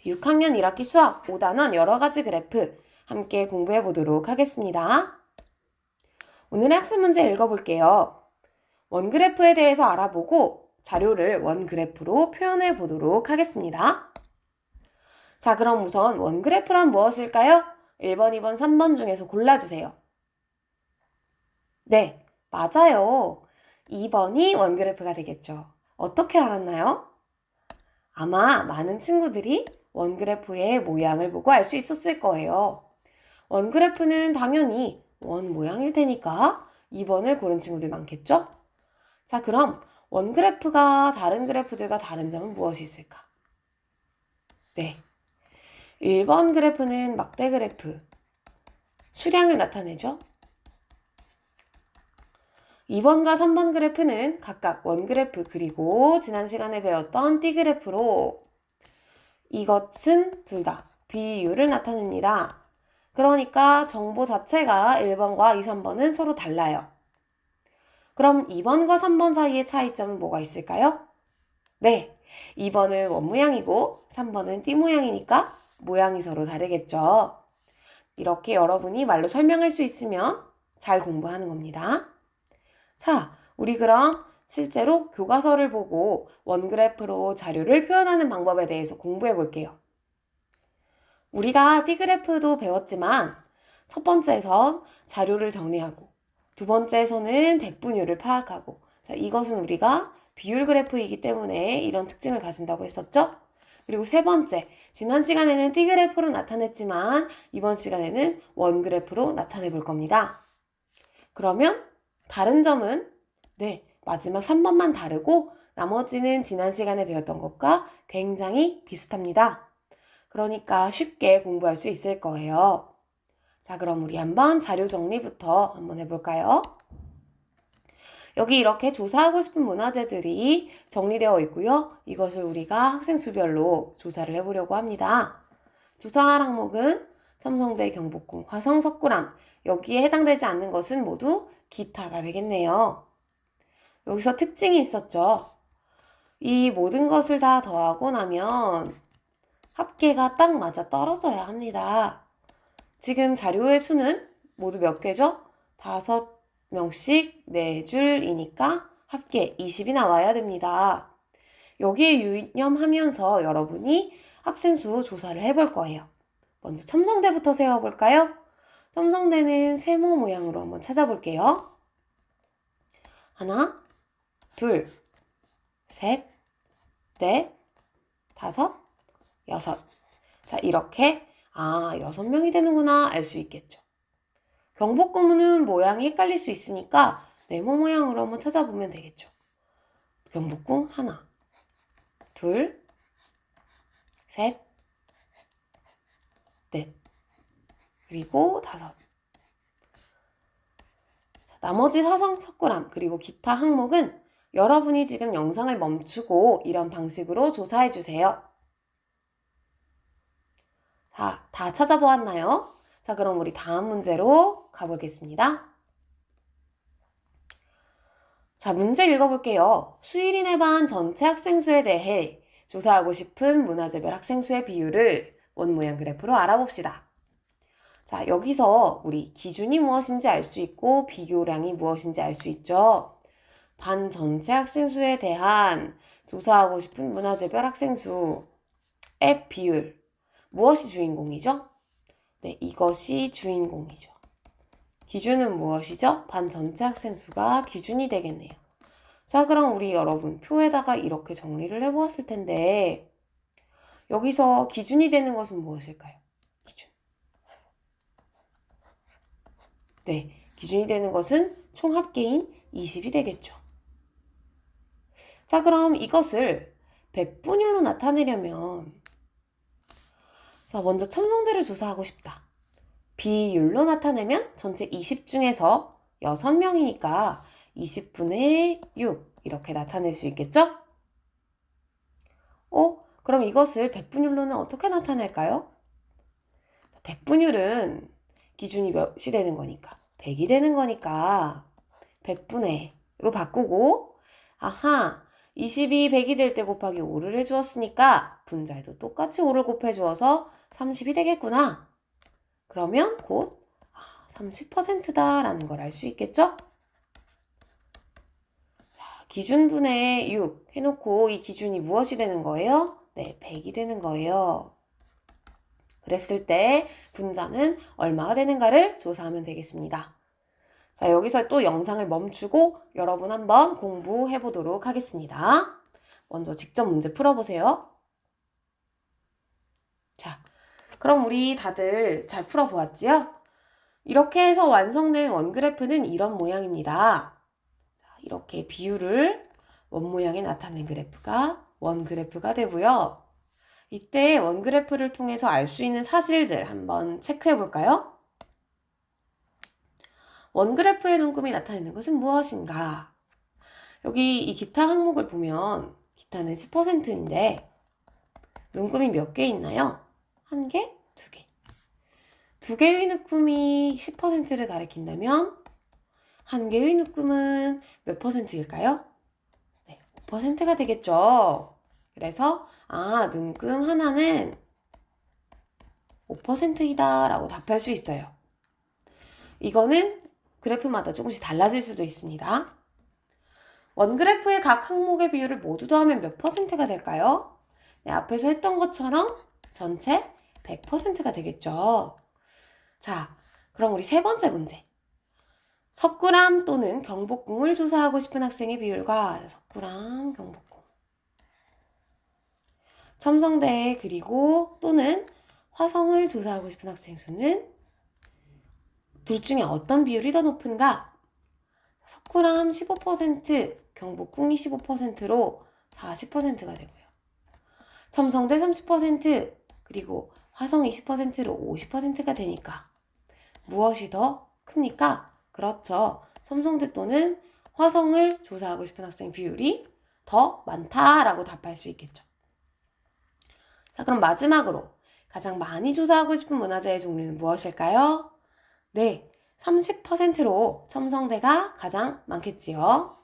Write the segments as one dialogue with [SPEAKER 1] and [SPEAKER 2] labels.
[SPEAKER 1] 6학년 1학기 수학 5단원 여러가지 그래프 함께 공부해 보도록 하겠습니다. 오늘의 학습 문제 읽어볼게요. 원그래프에 대해서 알아보고 자료를 원그래프로 표현해 보도록 하겠습니다. 자, 그럼 우선 원그래프란 무엇일까요? 1번, 2번, 3번 중에서 골라주세요. 네, 맞아요. 2번이 원그래프가 되겠죠. 어떻게 알았나요? 아마 많은 친구들이 원그래프의 모양을 보고 알 수 있었을 거예요. 원그래프는 당연히 원 모양일 테니까 2번을 고른 친구들 많겠죠? 자, 그럼 원그래프가 다른 그래프들과 다른 점은 무엇이 있을까? 네, 1번 그래프는 막대 그래프, 수량을 나타내죠? 2번과 3번 그래프는 각각 원그래프 그리고 지난 시간에 배웠던 띠그래프로 이것은 둘 다 비율을 나타냅니다. 그러니까 정보 자체가 1번과 2, 3번은 서로 달라요. 그럼 2번과 3번 사이의 차이점은 뭐가 있을까요? 네, 2번은 원 모양이고 3번은 띠 모양이니까 모양이 서로 다르겠죠. 이렇게 여러분이 말로 설명할 수 있으면 잘 공부하는 겁니다. 자, 우리 그럼 실제로 교과서를 보고 원그래프로 자료를 표현하는 방법에 대해서 공부해 볼게요. 우리가 띠그래프도 배웠지만 첫 번째에선 자료를 정리하고 두 번째에서는 백분율을 파악하고 자, 이것은 우리가 비율 그래프이기 때문에 이런 특징을 가진다고 했었죠? 그리고 세 번째, 지난 시간에는 띠그래프로 나타냈지만 이번 시간에는 원그래프로 나타내 볼 겁니다. 그러면 다른 점은 네, 마지막 3번만 다르고 나머지는 지난 시간에 배웠던 것과 굉장히 비슷합니다. 그러니까 쉽게 공부할 수 있을 거예요. 자, 그럼 우리 한번 자료 정리부터 한번 해볼까요? 여기 이렇게 조사하고 싶은 문화재들이 정리되어 있고요. 이것을 우리가 학생 수별로 조사를 해보려고 합니다. 조사할 항목은 첨성대, 경복궁, 화성, 석굴암 여기에 해당되지 않는 것은 모두 기타가 되겠네요. 여기서 특징이 있었죠. 이 모든 것을 다 더하고 나면 합계가 딱 맞아 떨어져야 합니다. 지금 자료의 수는 모두 몇 개죠? 5명씩 4줄이니까 합계 20이 나와야 됩니다. 여기에 유념하면서 여러분이 학생수 조사를 해볼 거예요. 먼저 첨성대부터 세워볼까요? 첨성대는 세모 모양으로 한번 찾아볼게요. 하나, 둘, 셋, 넷, 다섯, 여섯. 자, 이렇게 6명이 되는구나 알 수 있겠죠. 경복궁은 모양이 헷갈릴 수 있으니까 네모 모양으로 한번 찾아보면 되겠죠. 경복궁 하나, 둘, 셋, 넷, 그리고 다섯. 나머지 화성, 석굴암, 그리고 기타 항목은 여러분이 지금 영상을 멈추고 이런 방식으로 조사해주세요. 자, 다 찾아보았나요? 자, 그럼 우리 다음 문제로 가보겠습니다. 자, 문제 읽어볼게요. 수일인의 반 전체 학생 수에 대해 조사하고 싶은 문화재별 학생 수의 비율을 원모양 그래프로 알아봅시다. 자, 여기서 우리 기준이 무엇인지 알 수 있고 비교량이 무엇인지 알 수 있죠. 반 전체 학생 수에 대한 조사하고 싶은 문화재별 학생 수의 비율. 무엇이 주인공이죠? 네, 이것이 주인공이죠. 기준은 무엇이죠? 반 전체 학생 수가 기준이 되겠네요. 자, 그럼 우리 여러분 표에다가 이렇게 정리를 해보았을 텐데 여기서 기준이 되는 것은 무엇일까요? 기준. 네, 기준이 되는 것은 총 합계인 20이 되겠죠. 자, 그럼 이것을 백분율로 나타내려면 자, 먼저 첨성대를 조사하고 싶다. 비율로 나타내면 전체 20 중에서 6명이니까 20분의 6 이렇게 나타낼 수 있겠죠? 그럼 이것을 백분율로는 어떻게 나타낼까요? 백분율은 기준이 몇이 되는 거니까 100이 되는 거니까 100분의로 바꾸고 20이 100이 될 때 곱하기 5를 해주었으니까 분자에도 똑같이 5를 곱해주어서 30이 되겠구나. 그러면 곧 30%다라는 걸 알 수 있겠죠? 자, 기준분의 6 해놓고 이 기준이 무엇이 되는 거예요? 네, 100이 되는 거예요. 그랬을 때 분자는 얼마가 되는가를 조사하면 되겠습니다. 자, 여기서 또 영상을 멈추고 여러분 한번 공부해 보도록 하겠습니다. 먼저 직접 문제 풀어보세요. 자, 그럼 우리 다들 잘 풀어보았지요? 이렇게 해서 완성된 원그래프는 이런 모양입니다. 자, 이렇게 비율을 원모양에 나타낸 그래프가 원그래프가 되고요. 이때 원그래프를 통해서 알 수 있는 사실들 한번 체크해 볼까요? 원그래프의 눈금이 나타내는 것은 무엇인가? 여기 이 기타 항목을 보면 기타는 10%인데 눈금이 몇 개 있나요? 한 개? 두 개. 두 개의 눈금이 10%를 가리킨다면 한 개의 눈금은 몇 %일까요? 네, 5%가 되겠죠. 그래서 눈금 하나는 5%이다 라고 답할 수 있어요. 이거는 그래프마다 조금씩 달라질 수도 있습니다. 원그래프의 각 항목의 비율을 모두 더하면 몇 %가 될까요? 네, 앞에서 했던 것처럼 전체 100%가 되겠죠. 자, 그럼 우리 세 번째 문제. 석굴암 또는 경복궁을 조사하고 싶은 학생의 비율과 석굴암, 경복궁. 첨성대 그리고 또는 화성을 조사하고 싶은 학생 수는 둘 중에 어떤 비율이 더 높은가? 석굴암 15%, 경복궁이 15%로 40%가 되고요. 첨성대 30%, 그리고 화성 20%로 50%가 되니까 무엇이 더 큽니까? 그렇죠. 첨성대 또는 화성을 조사하고 싶은 학생 비율이 더 많다라고 답할 수 있겠죠. 자, 그럼 마지막으로 가장 많이 조사하고 싶은 문화재의 종류는 무엇일까요? 네, 30%로 첨성대가 가장 많겠지요.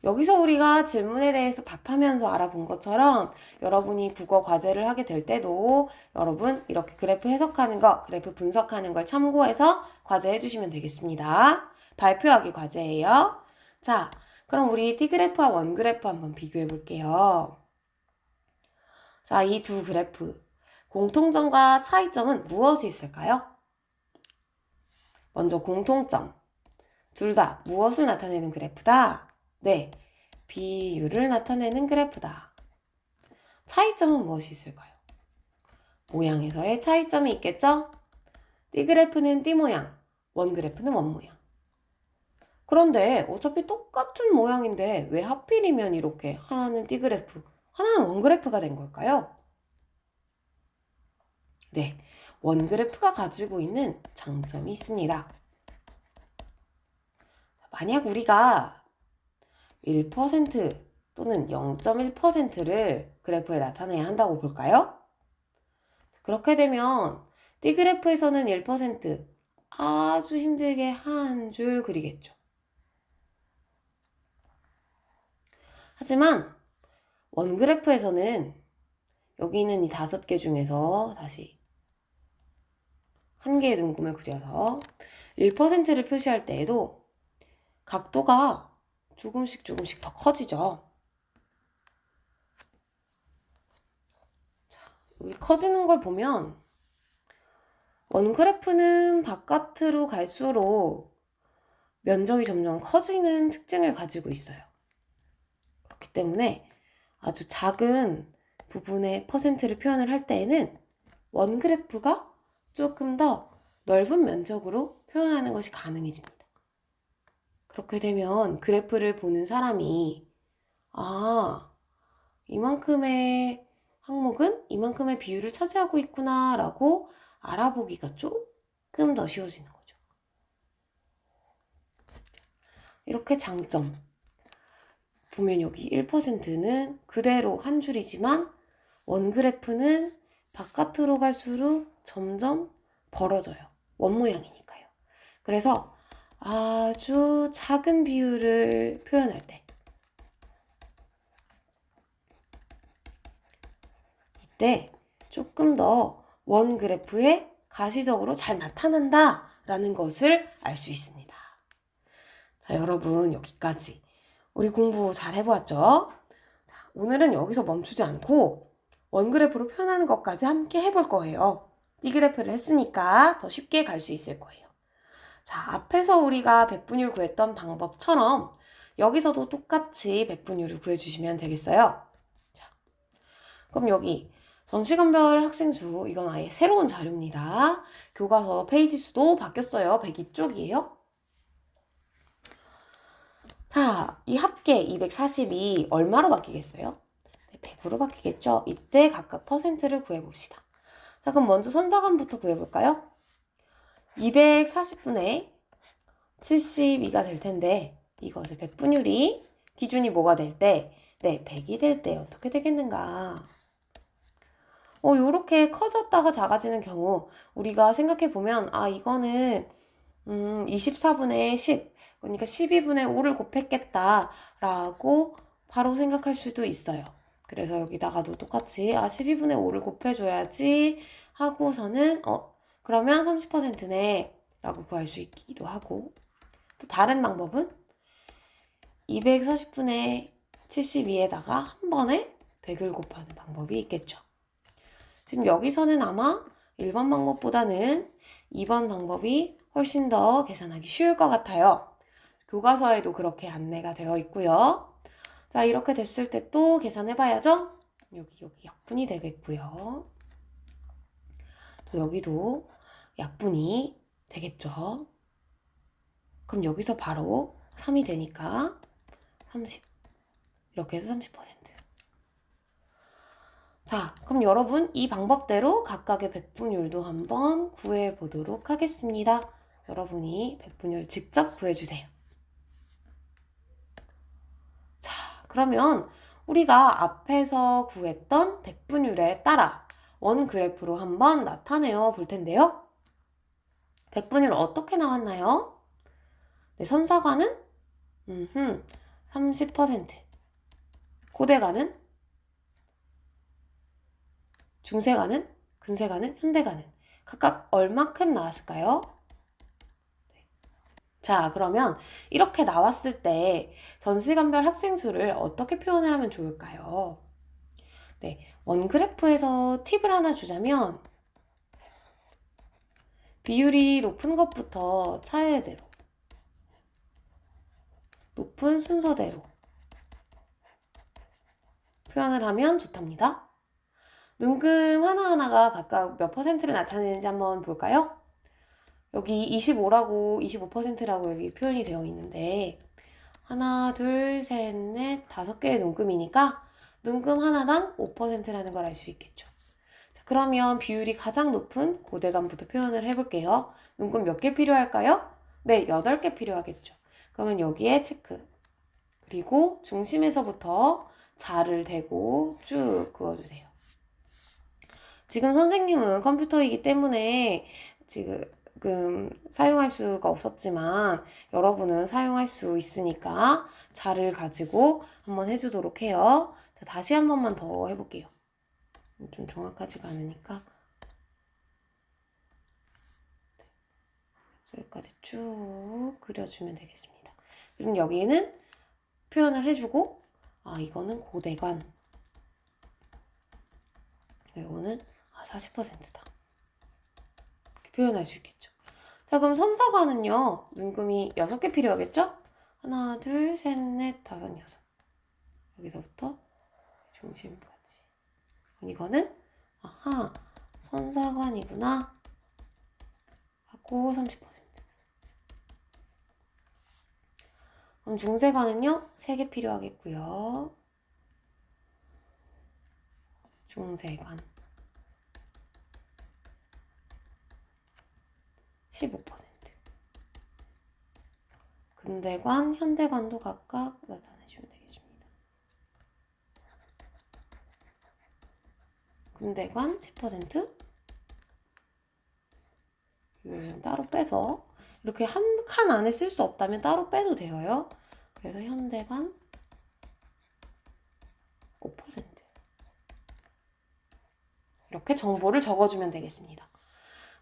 [SPEAKER 1] 여기서 우리가 질문에 대해서 답하면서 알아본 것처럼 여러분이 국어 과제를 하게 될 때도 여러분 이렇게 그래프 해석하는 거, 그래프 분석하는 걸 참고해서 과제해 주시면 되겠습니다. 발표하기 과제예요. 자, 그럼 우리 T그래프와 원그래프 한번 비교해 볼게요. 자, 이 두 그래프 공통점과 차이점은 무엇이 있을까요? 먼저 공통점. 둘 다 무엇을 나타내는 그래프다? 네, 비율을 나타내는 그래프다. 차이점은 무엇이 있을까요? 모양에서의 차이점이 있겠죠? T그래프는 T모양, 원그래프는 원모양. 그런데 어차피 똑같은 모양인데 왜 하필이면 이렇게 하나는 T그래프, 하나는 원그래프가 된 걸까요? 네, 원그래프가 가지고 있는 장점이 있습니다. 만약 우리가 1% 또는 0.1%를 그래프에 나타내야 한다고 볼까요? 그렇게 되면 T그래프에서는 1% 아주 힘들게 한 줄 그리겠죠. 하지만 원그래프에서는 여기 있는 이 5개 중에서 다시 한 개의 눈금을 그려서 1%를 표시할 때에도 각도가 조금씩 더 커지죠. 자, 여기 커지는 걸 보면 원그래프는 바깥으로 갈수록 면적이 점점 커지는 특징을 가지고 있어요. 그렇기 때문에 아주 작은 부분의 퍼센트를 표현을 할 때에는 원그래프가 조금 더 넓은 면적으로 표현하는 것이 가능해집니다. 그렇게 되면 그래프를 보는 사람이 이만큼의 항목은 이만큼의 비율을 차지하고 있구나 라고 알아보기가 조금 더 쉬워지는 거죠. 이렇게 장점. 보면 여기 1%는 그대로 한 줄이지만 원그래프는 바깥으로 갈수록 점점 벌어져요. 원모양이니까요. 그래서 아주 작은 비율을 표현할 때 이때 조금 더 원 그래프에 가시적으로 잘 나타난다 라는 것을 알 수 있습니다. 자, 여러분 여기까지 우리 공부 잘 해보았죠? 자, 오늘은 여기서 멈추지 않고 원 그래프로 표현하는 것까지 함께 해볼 거예요. D그래프를 했으니까 더 쉽게 갈 수 있을 거예요. 자, 앞에서 우리가 백분율 구했던 방법처럼 여기서도 똑같이 백분율을 구해주시면 되겠어요. 자, 그럼 여기 전시간별 학생수, 이건 아예 새로운 자료입니다. 교과서 페이지 수도 바뀌었어요. 102쪽이에요. 자, 이 합계 240이 얼마로 바뀌겠어요? 100으로 바뀌겠죠? 이때 각각 퍼센트를 구해봅시다. 자, 그럼 먼저 선사관부터 구해볼까요? 240분의 72가 될 텐데 이것의 백분율이 기준이 뭐가 될 때? 네, 100이 될 때 어떻게 되겠는가? 요렇게 커졌다가 작아지는 경우 우리가 생각해보면 이거는 24분의 10 그러니까 12분의 5를 곱했겠다 라고 바로 생각할 수도 있어요. 그래서 여기다가도 똑같이 12분의 5를 곱해줘야지 하고서는 그러면 30%네 라고 구할 수 있기도 하고, 또 다른 방법은 240분의 72에다가 한 번에 100을 곱하는 방법이 있겠죠. 지금 여기서는 아마 1번 방법보다는 2번 방법이 훨씬 더 계산하기 쉬울 것 같아요. 교과서에도 그렇게 안내가 되어 있고요. 자, 이렇게 됐을 때 또 계산해봐야죠. 여기 약분이 되겠고요. 또 여기도 약분이 되겠죠. 그럼 여기서 바로 3이 되니까 30. 이렇게 해서 30%. 자, 그럼 여러분 이 방법대로 각각의 백분율도 한번 구해보도록 하겠습니다. 여러분이 백분율 직접 구해주세요. 자, 그러면 우리가 앞에서 구했던 백분율에 따라 원 그래프로 한번 나타내어 볼 텐데요. 백분율 어떻게 나왔나요? 네, 선사관은 30%, 고대관은, 중세관은, 근세관은, 현대관은 각각 얼마큼 나왔을까요? 자, 그러면 이렇게 나왔을 때 전시간별 학생 수를 어떻게 표현을 하면 좋을까요? 네, 원그래프에서 팁을 하나 주자면 비율이 높은 것부터 차례대로, 높은 순서대로 표현을 하면 좋답니다. 눈금 하나하나가 각각 몇 퍼센트를 나타내는지 한번 볼까요? 여기 25라고 25%라고 여기 표현이 되어 있는데 하나, 둘, 셋, 넷, 5개의 눈금이니까 눈금 하나당 5%라는 걸 알 수 있겠죠. 자, 그러면 비율이 가장 높은 고대감부터 표현을 해볼게요. 눈금 몇 개 필요할까요? 네, 8개 필요하겠죠. 그러면 여기에 체크. 그리고 중심에서부터 자를 대고 쭉 그어주세요. 지금 선생님은 컴퓨터이기 때문에 지금 사용할 수가 없었지만 여러분은 사용할 수 있으니까 자를 가지고 한번 해주도록 해요. 자, 다시 한 번만 더 해볼게요. 좀 정확하지가 않으니까. 여기까지 쭉 그려주면 되겠습니다. 그럼 여기는 표현을 해주고 이거는 고대관, 이거는 40%다 이렇게 표현할 수 있겠죠. 자, 그럼 선사관은요, 눈금이 6개 필요하겠죠? 하나, 둘, 셋, 넷, 다섯, 여섯. 여기서부터 중심까지. 그럼 이거는 선사관이구나 하고 30%. 그럼 중세관은요, 3개 필요하겠고요. 중세관 15%. 근대관, 현대관도 각각 나타내주면 되겠습니다. 근대관 10%. 이거는 따로 빼서 이렇게 한 칸 안에 쓸 수 없다면 따로 빼도 돼요. 그래서 현대관 5%. 이렇게 정보를 적어주면 되겠습니다.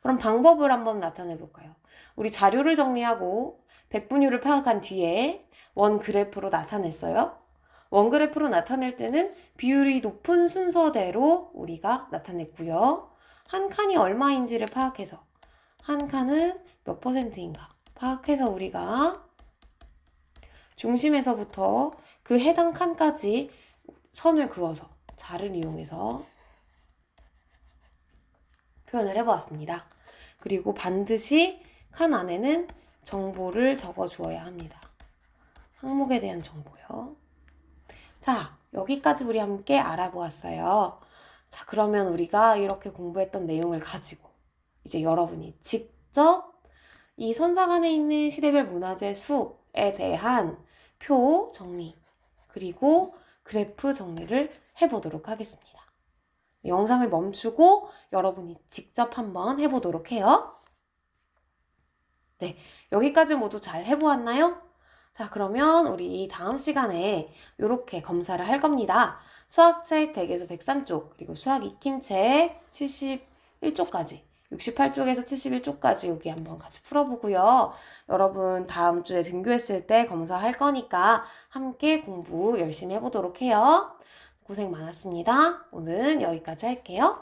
[SPEAKER 1] 그럼 방법을 한번 나타내 볼까요? 우리 자료를 정리하고 백분율을 파악한 뒤에 원 그래프로 나타냈어요. 원 그래프로 나타낼 때는 비율이 높은 순서대로 우리가 나타냈고요. 한 칸이 얼마인지를 파악해서 한 칸은 몇 %인가 파악해서 우리가 중심에서부터 그 해당 칸까지 선을 그어서 자를 이용해서 표현을 해보았습니다. 그리고 반드시 칸 안에는 정보를 적어 주어야 합니다. 항목에 대한 정보요. 자, 여기까지 우리 함께 알아보았어요. 자, 그러면 우리가 이렇게 공부했던 내용을 가지고 이제 여러분이 직접 이 선사관에 있는 시대별 문화재 수에 대한 표 정리 그리고 그래프 정리를 해보도록 하겠습니다. 영상을 멈추고 여러분이 직접 한번 해보도록 해요. 네, 여기까지 모두 잘 해보았나요? 자, 그러면 우리 다음 시간에 이렇게 검사를 할 겁니다. 수학책 100에서 103쪽, 그리고 수학 익힘책 71쪽까지, 68쪽에서 71쪽까지 여기 한번 같이 풀어보고요. 여러분 다음 주에 등교했을 때 검사할 거니까 함께 공부 열심히 해보도록 해요. 고생 많았습니다. 오늘은 여기까지 할게요.